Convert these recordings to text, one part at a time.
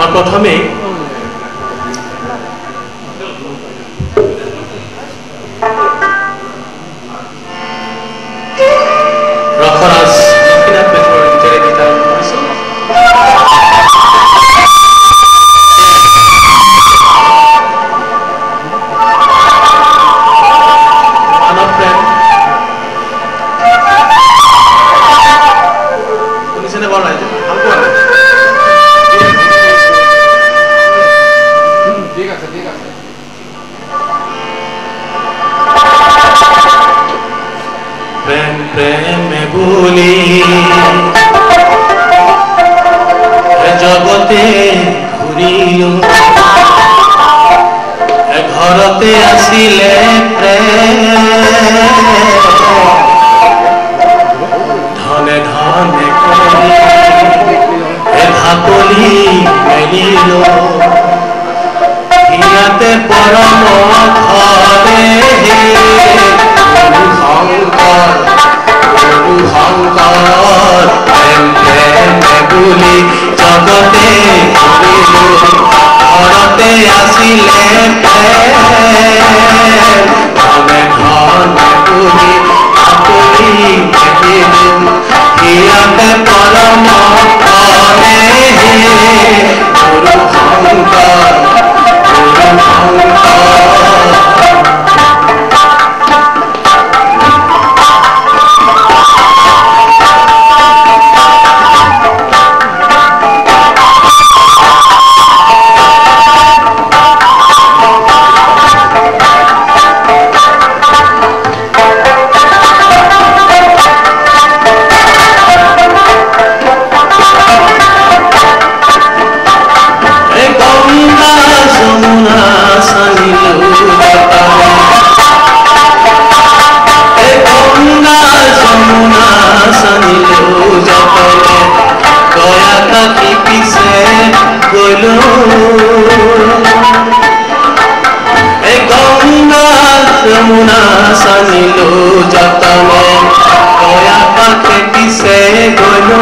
মই প্ৰথমে ৰখৰাজ লক্ষ্মীনাথ বেজবৰুৱাৰ গীতেৰে গীত আৰম্ভ কৰিছোঁ। মানৱ প্ৰেম শুনিছেনে বাৰু ৰাইজে? ভাল পোৱা নাই? ঠিক আছে ঠিক আছে। প্রেম প্রেমে বলি জগতে ঘুরিলো ঘরতে আসিলে প্রেম ধনে ধনে করি ঢাকলি মেলিল ইয়াতে পরম ঘরে শঙ্কর প্রেম প্রেমে বুলি জগতে ঘুরিলো ঘরতে আসিলে প্রেম ধনে ধনে বুলি ঢাকলি মেলিলো ইয়াতে পরম ঘরে গুরু শঙ্কর যমুনা সানিলো যতনে কয়া পাখে পিছে গলো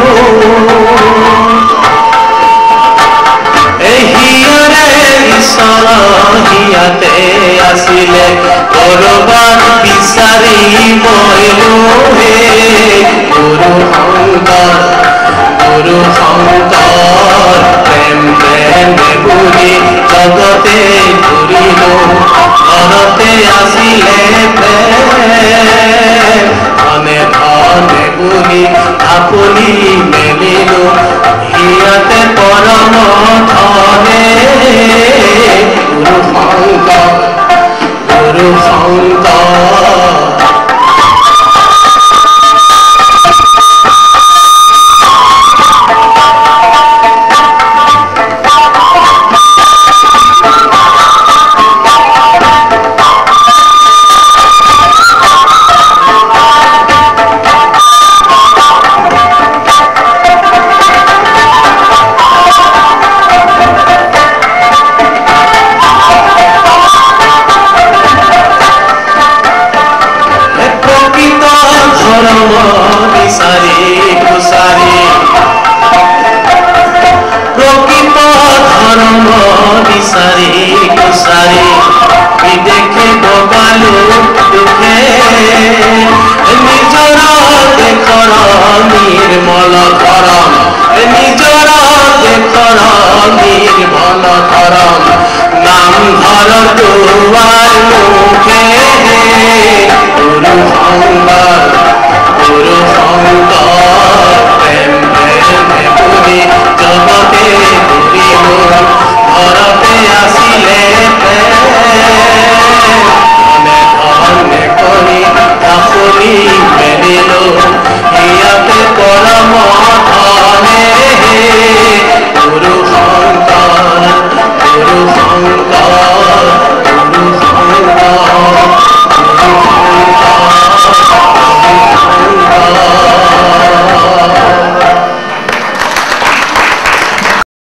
হিয়ারে ঈশ্বর হিয়াতে আসিলে করবান বিচারি মইলো হে গুরু শঙ্কর প্রেম প্রেমে বুলি জগতে ঘুরিলো ঘরতে আসিলে ধনে ধনে বুলি ঢাকলি মেলিলো হিয়াতে পরম ধনে গুরু শঙ্কর Guru Shankar